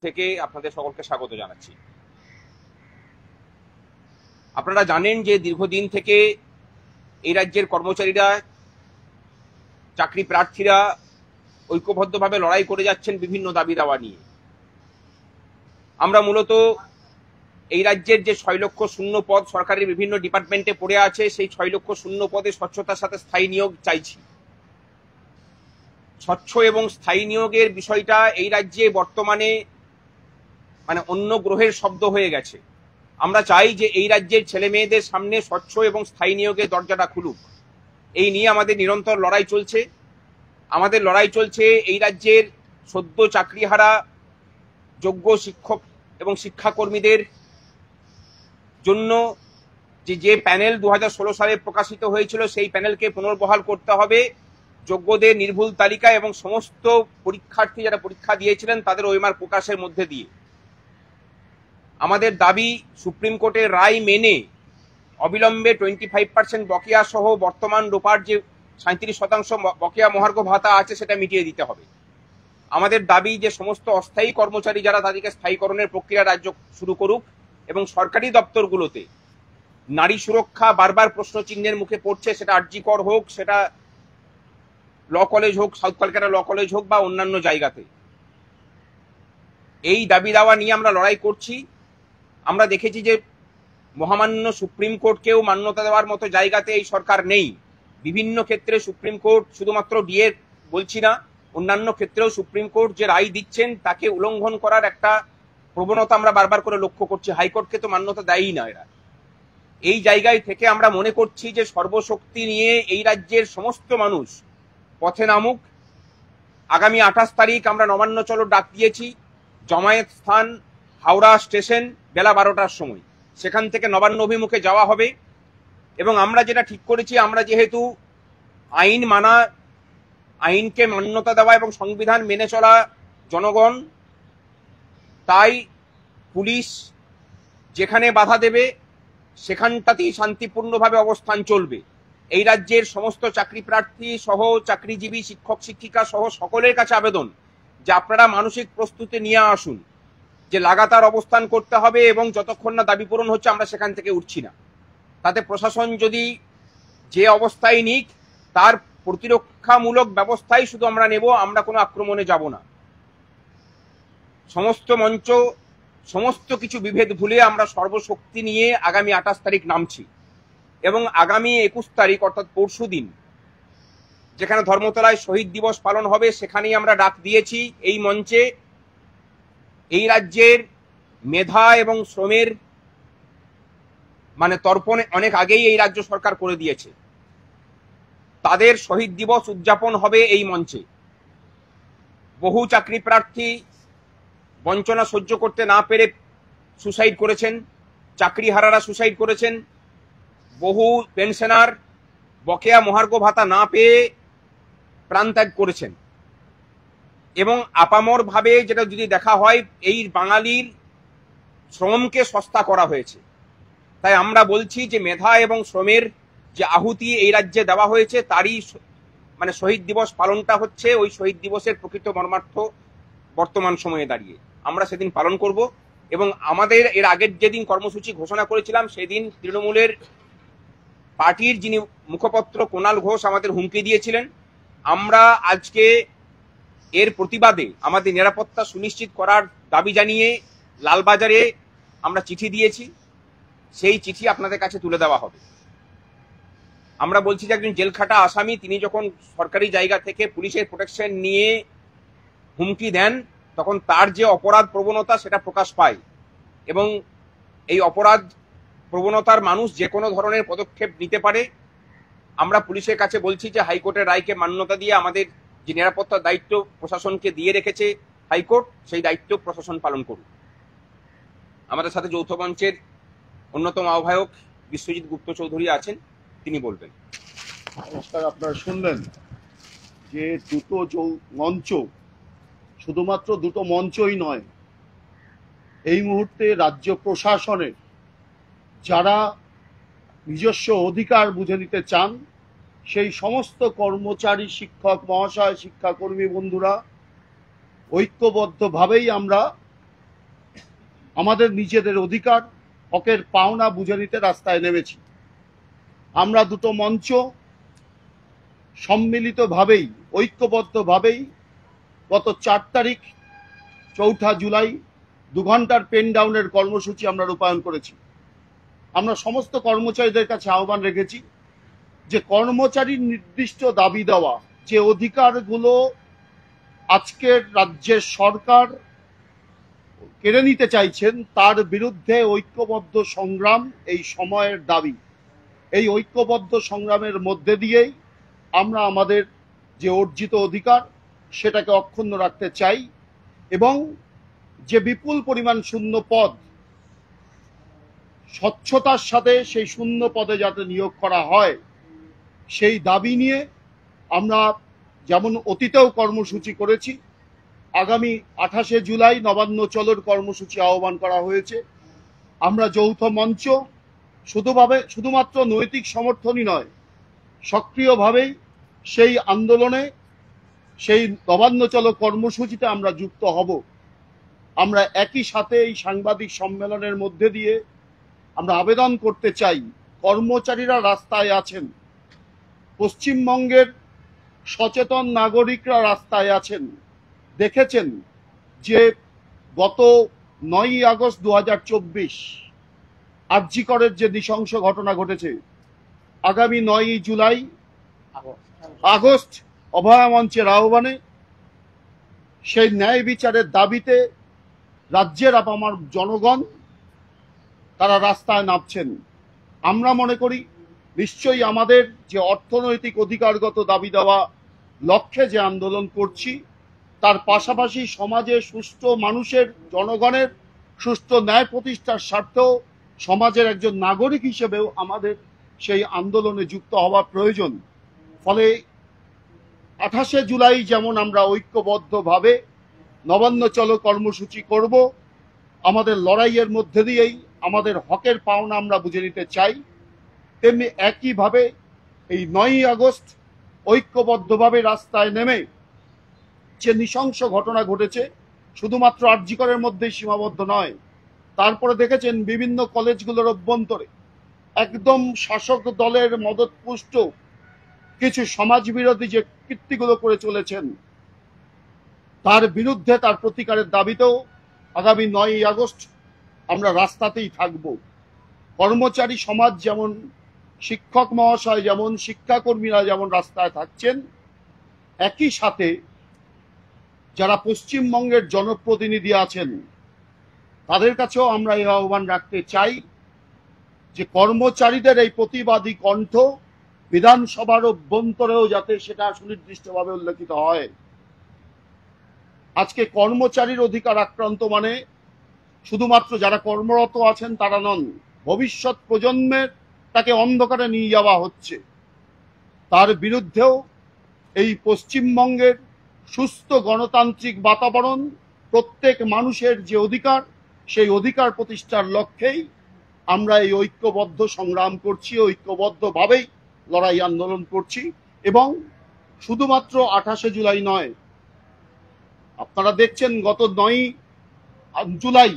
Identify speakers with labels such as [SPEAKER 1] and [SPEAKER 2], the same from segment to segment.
[SPEAKER 1] থেকে আপনাদের সকলকে স্বাগত জানাচ্ছি। আপনারা জানেন যে দীর্ঘদিন থেকে এই রাজ্যের কর্মচারীরা, চাকরি প্রার্থীরা ঐক্যবদ্ধভাবে লড়াই করে যাচ্ছেন বিভিন্ন দাবি দাওয়া নিয়ে। আমরা মূলত এই রাজ্যের যে 6 লক্ষ শূন্য পদ সরকারের বিভিন্ন ডিপার্টমেন্টে পড়ে আছে, সেই 6 লক্ষ শূন্য পদে স্বচ্ছতার সাথে স্থায়ী নিয়োগ চাইছি। স্বচ্ছ এবং স্থায়ী নিয়োগের বিষয়টা এই রাজ্যে বর্তমানে অন্য গ্রহের শব্দ হয়ে গেছে। আমরা চাই যে এই রাজ্যের ছেলে মেয়েদের সামনে স্বচ্ছ এবং স্থায়ী নিয়োগের দরজাটা খুলুক। এই নিয়ে আমাদের নিরন্তর লড়াই চলছে। আমাদের লড়াই চলছে এই রাজ্যের সদ্য চাকরিহারা যোগ্য শিক্ষক এবং শিক্ষাকর্মীদের জন্য। যে প্যানেল 2016 সালে প্রকাশিত হয়েছিল, সেই প্যানেলকে পুনর্বহাল করতে হবে। যোগ্যদের নির্ভুল তালিকা এবং সমস্ত পরীক্ষার্থী যারা পরীক্ষা দিয়েছিলেন তাদের ওএমআর প্রকাশের মধ্যে দিয়ে আমাদের দাবি সুপ্রিম কোর্টের রায় মেনে অবিলম্বে 25% বকেয়া সহ বর্তমান রোপার যে 37% বকেয়া মহার্ঘ ভাতা আছে সেটা মিটিয়ে দিতে হবে। আমাদের দাবি যে সমস্ত অস্থায়ী কর্মচারী যারা, তাদেরকে স্থায়ীকরণের প্রক্রিয়া রাজ্য শুরু করুক এবং সরকারি দপ্তরগুলোতে নারী সুরক্ষা বারবার প্রশ্ন চিহ্নের মুখে পড়ছে, সেটা আরজিকর হোক, সেটা ল কলেজ হোক, সাউথ কলকাতা ল কলেজ হোক বা অন্যান্য জায়গাতে। এই দাবি দাওয়া নিয়ে আমরা লড়াই করছি। আমরা দেখেছি যে মহামান্য সুপ্রিম কোর্টকেও মান্যতা দেওয়ার মতো জায়গাতে এই সরকার নেই। বিভিন্ন ক্ষেত্রে সুপ্রিম কোর্ট, শুধুমাত্র ডিএ বলছি না, অন্যান্য ক্ষেত্রেও সুপ্রিম কোর্ট যে রায় দিচ্ছেন তাকে উল্লঙ্ঘন করার একটা প্রবণতা আমরা বারবার করে লক্ষ্য করছি। হাইকোর্টকে তো মান্যতা দেয়ই না এরা। এই জায়গায় থেকে আমরা মনে করছি যে সর্বশক্তি নিয়ে এই রাজ্যের সমস্ত মানুষ পথে নামুক। আগামী 28 তারিখ আমরা নবান্ন চলো ডাক দিয়েছি। জমায়েত স্থান হাওড়া স্টেশন বেলা 12টার সময়। সেখান থেকে নবান্ন অভিমুখে যাওয়া হবে। এবং আমরা যেটা ঠিক করেছি, আমরা যেহেতু আইন মানা, আইনকে মান্যতা দেওয়া এবং সংবিধান মেনে চলা জনগণ, তাই পুলিশ যেখানে বাধা দেবে সেখানটাতেই শান্তিপূর্ণভাবে অবস্থান চলবে। এই রাজ্যের সমস্ত চাকরি প্রার্থী সহ চাকরিজীবী শিক্ষক শিক্ষিকা সহ সকলের কাছে আবেদন যে আপনারা মানসিক প্রস্তুতি নিয়ে আসুন, যে লাগাতার অবস্থান করতে হবে এবং যতক্ষণ না দাবি পূরণ হচ্ছে আমরা সেখান থেকে উঠছি না। তাতে প্রশাসন যদি যে অবস্থায় নিক, তার প্রতিরক্ষামূলক ব্যবস্থাই শুধু আমরা নেব, আমরা কোনো আক্রমণে যাব না। সমস্ত মঞ্চ, সমস্ত কিছু বিভেদ ভুলে আমরা সর্বশক্তি নিয়ে আগামী 28 তারিখ নামছি। এবং আগামী 21 তারিখ অর্থাৎ পরশু দিন, যেখানে ধর্মতলায় শহীদ দিবস পালন হবে, সেখানেই আমরা ডাক দিয়েছি এই মঞ্চে এই রাজ্যের মেধা এবং শ্রমের তর্পণ অনেক আগেই এই রাজ্য সরকার করে দিয়েছে। তাদের শহীদ দিবস উদযাপন হবে এই মঞ্চে। বহু চাকরি প্রার্থী বঞ্চনা সহ্য করতে না পেরে সুসাইড করেছেন, চাকরিহারারা সুসাইড করেছেন, বহু পেনশনার বকেয়া মহার্ঘ ভাতা না পেয়ে প্রাণত্যাগ করেছেন। এবং আপামর ভাবে যেটা যদি দেখা হয়, এই বাঙালির শ্রমকে সস্তা করা হয়েছে। তাই আমরা বলছি যে মেধা এবং শ্রমের যে আহুতি এই রাজ্যে দেওয়া হয়েছে, তারই শহীদ দিবস পালনটা হচ্ছে ওই শহীদ দিবসের প্রকৃত মর্মার্থ বর্তমান সময়ে দাঁড়িয়ে আমরা সেদিন পালন করব। এবং আমাদের এর আগের যেদিন কর্মসূচি ঘোষণা করেছিলাম, সেদিন তৃণমূলের পার্টির যিনি মুখপত্র কুণাল ঘোষ আমাদের হুমকি দিয়েছিলেন। আমরা আজকে এর প্রতিবাদে আমাদের নিরাপত্তা সুনিশ্চিত করার দাবি জানিয়ে লালবাজারে আমরা চিঠি দিয়েছি। সেই চিঠি আপনাদের কাছে তুলে দেওয়া হবে। আমরা বলছি যে একজন জেলখাটা আসামি, তিনি যখন সরকারি জায়গা থেকে পুলিশের প্রোটেকশন নিয়ে হুমকি দেন, তখন তার যে অপরাধ প্রবণতা সেটা প্রকাশ পায়। এবং এই অপরাধ প্রবণতার মানুষ যে কোনো ধরনের পদক্ষেপ নিতে পারে। আমরা পুলিশের কাছে বলছি যে হাইকোর্টের রায়কে মান্যতা দিয়ে আমাদের যে নিরাপত্তার দায়িত্ব প্রশাসনকে দিয়ে রেখেছে হাইকোর্ট, সেই দায়িত্ব প্রশাসন পালন করুক। আমাদের সাথে যৌথ মঞ্চের অন্যতম আহ্বায়ক বিশ্বজিৎ গুপ্ত চৌধুরী আছেন, তিনি বলবেন।
[SPEAKER 2] নমস্কার। আপনারা শুনলেন যে দুটো মঞ্চ, শুধুমাত্র দুটো মঞ্চই নয়, এই মুহূর্তে রাজ্য প্রশাসনের যারা নিজস্ব অধিকার বুঝে নিতে চান, সেই সমস্ত কর্মচারী, শিক্ষক মহাশয়, শিক্ষাকর্মী বন্ধুরা ঐক্যবদ্ধভাবেই আমরা আমাদের নিজেদের অধিকার, হকের পাওনা বুঝে নিতে রাস্তায় নেমেছি। আমরা দুটো মঞ্চ সম্মিলিতভাবেই, ঐক্যবদ্ধভাবেই গত 4 তারিখ 4 জুলাই 2 ঘন্টার পেন ডাউনের কর্মসূচি আমরা রূপায়ণ করেছি। আমরা সমস্ত কর্মচারীদের কাছে আহ্বান রেখেছি যে কর্মচারীর নির্দিষ্ট দাবি দেওয়া যে অধিকারগুলো আজকের রাজ্যের সরকার কেড়ে নিতে চাইছেন, তার বিরুদ্ধে ঐক্যবদ্ধ সংগ্রাম এই সময়ের দাবি। এই ঐক্যবদ্ধ সংগ্রামের মধ্যে দিয়েই আমরা আমাদের যে অর্জিত অধিকার সেটাকে অক্ষুণ্ণ রাখতে চাই এবং যে বিপুল পরিমাণ শূন্য পদ, স্বচ্ছতার সাথে সেই শূন্য পদে যাতে নিয়োগ করা হয় সেই দাবি নিয়ে আমরা যেমন অতীতেও কর্মসূচি করেছি, আগামী 28 জুলাই নবান্ন চলোর কর্মসূচি আহ্বান করা হয়েছে। আমরা যৌথ মঞ্চ শুধুমাত্র নৈতিক সমর্থনই নয়, সক্রিয়ভাবেই সেই আন্দোলনে, সেই নবান্ন চলো কর্মসূচিতে আমরা যুক্ত হব। আমরা একই সাথে এই সাংবাদিক সম্মেলনের মধ্যে দিয়ে আমরা আবেদন করতে চাই, কর্মচারীরা রাস্তায় আছেন, পশ্চিমবঙ্গের সচেতন নাগরিকরা রাস্তায় আছেন। দেখেছেন যে গত 9ই আগস্ট 2024 আরজি করের যে নৃশংস ঘটনা ঘটেছে, আগামী 9ই জুলাই আগস্ট অভয়া মঞ্চের আহ্বানে সেই ন্যায় বিচারের দাবিতে রাজ্যের আপামর জনগণ তারা রাস্তায় নামছেন। আমরা মনে করি নিশ্চয়ই আমাদের যে অর্থনৈতিক অধিকারগত দাবি দেওয়া লক্ষ্যে যে আন্দোলন করছি, তার পাশাপাশি সমাজে সুষ্ঠু মানুষের, জনগণের সুষ্ঠু ন্যায় প্রতিষ্ঠার স্বার্থেও সমাজের একজন নাগরিক হিসেবেও আমাদের সেই আন্দোলনে যুক্ত হওয়া প্রয়োজন। ফলে 28 জুলাই যেমন আমরা ঐক্যবদ্ধভাবে নবান্ন চলো কর্মসূচি করব, আমাদের লড়াইয়ের মধ্যে দিয়েই আমাদের হকের পাওনা আমরা বুঝে নিতে চাই, তেমনি একইভাবে এই 9ই আগস্ট ঐক্যবদ্ধভাবে রাস্তায় নেমে যে নৃশংস ঘটনা ঘটেছে শুধুমাত্র আরজি করের মধ্যেই সীমাবদ্ধ নয়। তারপরে দেখেছেন বিভিন্ন কলেজগুলোর অভ্যন্তরে একদম শাসক দলের মদতপুষ্ট কিছু সমাজবিরোধী যে কীর্তিগুলো করে চলেছেন, তার বিরুদ্ধে, তার প্রতিকারের দাবিতেও আগামী 9ই আগস্ট আমরা রাস্তাতেই থাকব। কর্মচারী সমাজ যেমন, শিক্ষক মহাশয় যেমন, শিক্ষাকর্মীরা যেমন রাস্তায় থাকছেন, একই সাথে যারা পশ্চিমবঙ্গের জনপ্রতিনিধি আছেন তাদের কাছেও আমরা এই আহ্বান রাখতে চাই যে কর্মচারীদের এই প্রতিবাদী কণ্ঠ বিধানসভার অভ্যন্তরেও যাতে সেটা সুনির্দিষ্টভাবে উল্লেখিত হয়। আজকে কর্মচারীর অধিকার আক্রান্ত মানে শুধুমাত্র যারা কর্মরত আছেন তারা নন, ভবিষ্যৎ প্রজন্মের তাকে অন্ধকারে নিয়ে যাওয়া হচ্ছে। তার বিরুদ্ধেও এই পশ্চিমবঙ্গের সুস্থ গণতান্ত্রিক বাতাবরণ, প্রত্যেক মানুষের যে অধিকার, সেই অধিকার প্রতিষ্ঠার লক্ষ্যেই আমরা এই ঐক্যবদ্ধ সংগ্রাম করছি, ঐক্যবদ্ধভাবেই লড়াই আন্দোলন করছি। এবং শুধুমাত্র 28 জুলাই নয়, আপনারা দেখছেন গত 9ই জুলাই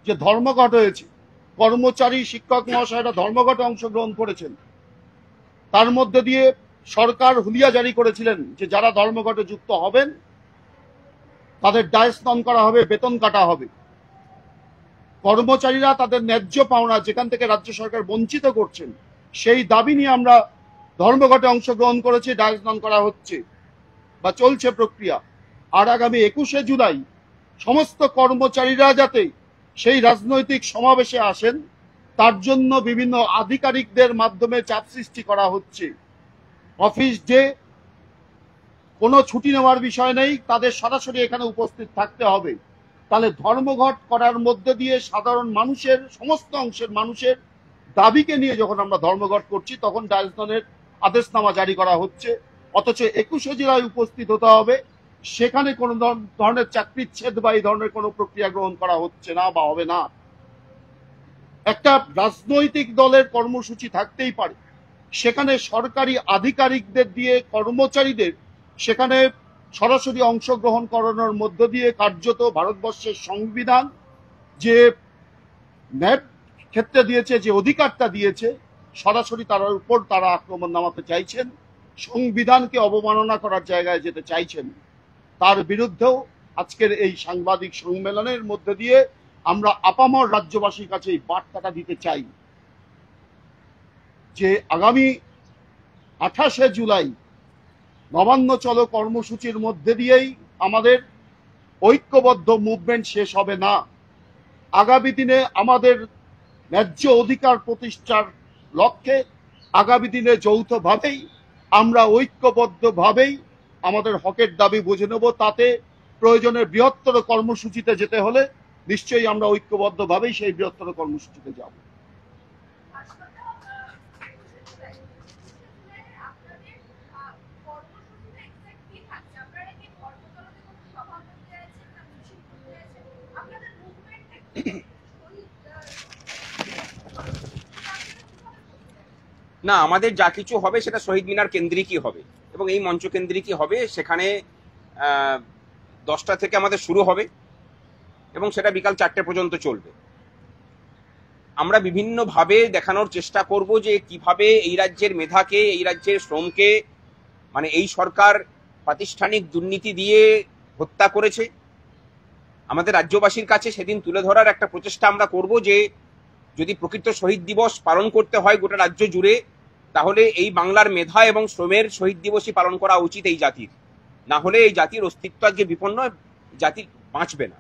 [SPEAKER 2] যে ধর্মঘট হয়েছে, কর্মচারী শিক্ষক মহাশয়রা ধর্মঘটে অংশগ্রহণ করেছেন। তার মধ্যে দিয়ে সরকার হুলিয়া জারি করেছিলেন যে যারা ধর্মঘটে যুক্ত হবেন তাদের ডায়স্নন করা হবে, বেতন কাটা হবে। কর্মচারীরা তাদের ন্যায্য পাওনা যেখান থেকে রাজ্য সরকার বঞ্চিত করছেন, সেই দাবি নিয়ে আমরা ধর্মঘটে অংশগ্রহণ করেছি, ডায়স্নন করা হচ্ছে বা চলছে প্রক্রিয়া। আর আগামী 21 জুলাই সমস্ত কর্মচারীরা যাতে সেই রাজনৈতিক সমাবেশে আসেন, তার জন্য বিভিন্ন আধিকারিকদের মাধ্যমে চাপ সৃষ্টি করা হচ্ছে। অফিস ডে, কোনো ছুটি নেওয়ার বিষয় নেই, তাদের সরাসরি এখানে উপস্থিত থাকতে হবে। তাহলে ধর্মঘট করার মধ্যে দিয়ে সাধারণ মানুষের, সমস্ত অংশের মানুষের দাবিকে নিয়ে যখন আমরা ধর্মঘট করছি, তখন ডায়স্ননের আদেশনামা জারি করা হচ্ছে। অথচ 21 জুলাই উপস্থিত হতে হবে, সেখানে কোনো ধরনের চাকরিচ্ছেদ বা এই ধরনের কোনো প্রক্রিয়া গ্রহণ করা হচ্ছে না বা হবে না। একটা রাজনৈতিক দলের কর্মসূচি থাকতেই পারে, সেখানে সরকারি আধিকারিকদের দিয়ে কর্মচারীদের সেখানে সরাসরি অংশগ্রহণ করানোর মধ্য দিয়ে কার্যত ভারতবর্ষের সংবিধান যে ন্যায় ক্ষেত্রে দিয়েছে, যে অধিকারটা দিয়েছে, সরাসরি তার উপর তারা আক্রমণ নামাতে চাইছেন, সংবিধানকে অবমাননা করার জায়গায় যেতে চাইছেন। তার বিরুদ্ধেও আজকের এই সাংবাদিক সম্মেলনের মধ্যে দিয়ে আমরা আপামর রাজ্যবাসীর কাছে এই বার্তাটা দিতে চাই যে আগামী 28শে জুলাই নবান্ন চলো কর্মসূচির মধ্যে দিয়েই আমাদের ঐক্যবদ্ধ মুভমেন্ট শেষ হবে না। আগামী দিনে আমাদের ন্যায্য অধিকার প্রতিষ্ঠার লক্ষ্যে আগামী দিনে যৌথভাবেই আমরা ঐক্যবদ্ধভাবেই আমাদের হকের দাবি বুঝে নেব। তাতে প্রয়োজনের বৃহত্তর কর্মসূচিতে যেতে হলে নিশ্চয়ই আমরা ঐক্যবদ্ধভাবেই সেই বৃহত্তর কর্মসূচিতে যাব।
[SPEAKER 1] না, আমাদের যা কিছু হবে সেটা শহীদ মিনার কেন্দ্রিকই হবে এবং এই মঞ্চ কেন্দ্রিকই হবে। সেখানে 10টা থেকে আমাদের শুরু হবে এবং সেটা বিকাল 4টে পর্যন্ত চলবে। আমরা বিভিন্নভাবে দেখানোর চেষ্টা করব যে কিভাবে এই রাজ্যের মেধাকে, এই রাজ্যের শ্রমকে, মানে এই সরকার প্রাতিষ্ঠানিক দুর্নীতি দিয়ে হত্যা করেছে। আমাদের রাজ্যবাসীর কাছে সেদিন তুলে ধরার একটা প্রচেষ্টা আমরা করব যে যদি প্রকৃত শহীদ দিবস পালন করতে হয় গোটা রাজ্য জুড়ে, তাহলে এই বাংলার মেধা এবং শ্রমের শহীদ দিবসই পালন করা উচিত এই জাতির। না হলে এই জাতির অস্তিত্ব আজকে বিপন্ন, জাতি বাঁচবে না।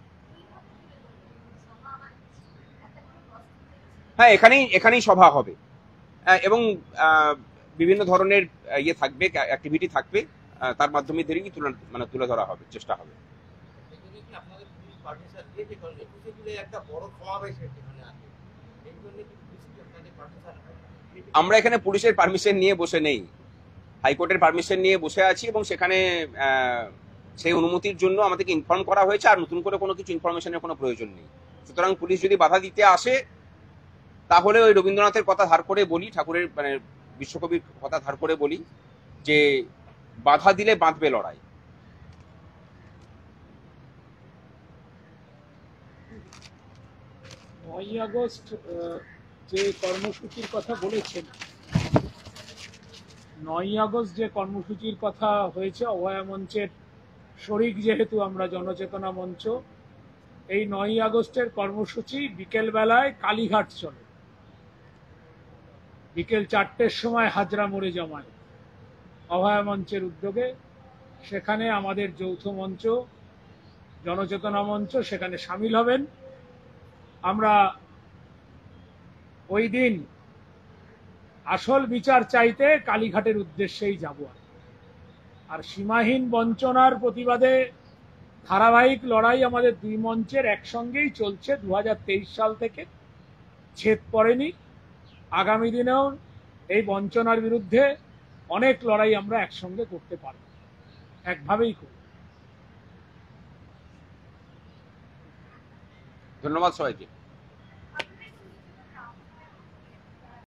[SPEAKER 1] হ্যাঁ, এখানেই সভা হবে এবং বিভিন্ন ধরনের ইয়ে থাকবে, অ্যাক্টিভিটি থাকবে, তার মাধ্যমে তুলে ধরা হবে, চেষ্টা হবে। আমরা এখানে পুলিশের পারমিশন নিয়ে বসে নেই, হাইকোর্টের পারমিশন নিয়ে বসে আছি এবং সেখানে সেই অনুমতির জন্য আমাদেরকে ইনফর্ম করা হয়েছে। আর নতুন করে কোনো কিছু ইনফরমেশনের কোনো প্রয়োজন নেই। সুতরাং পুলিশ যদি বাধা দিতে আসে তাহলে ওই রবীন্দ্রনাথের কথা ধার করে বলি, ঠাকুরের মানে বিশ্বকবির কথা ধার করে বলি যে বাধা দিলে বাঁধবে লড়াই।
[SPEAKER 3] 9ই আগস্ট যে কর্মসূচির কথা বলেছেন, 9ই আগস্ট যে কর্মসূচির কথা হয়েছে, অভয়া মঞ্চের শরিক যেহেতু আমরা জনচেতনা মঞ্চ, এই 9ই আগস্টের কর্মসূচি বিকেলবেলায় কালীঘাট চলে। বিকেল 4টের সময় হাজরা মোড়ে জমায় অভয়া মঞ্চের উদ্যোগে। সেখানে আমাদের যৌথ মঞ্চ, জনচেতনা মঞ্চ সেখানে সামিল হবেন। আমরা ওই দিন আসল বিচার চাইতে কালীঘাটের উদ্দেশ্যেই যাব। আর সীমাহীন বঞ্চনার প্রতিবাদে ধারাবাহিক লড়াই আমাদের দুই মঞ্চের একসঙ্গেই চলছে 2023 সাল থেকে, ছেদ পড়েনি। আগামী দিনেও এই বঞ্চনার বিরুদ্ধে অনেক লড়াই আমরা একসঙ্গে করতে পারব, একভাবেই করব।
[SPEAKER 1] ধন্যবাদ সবাইকে।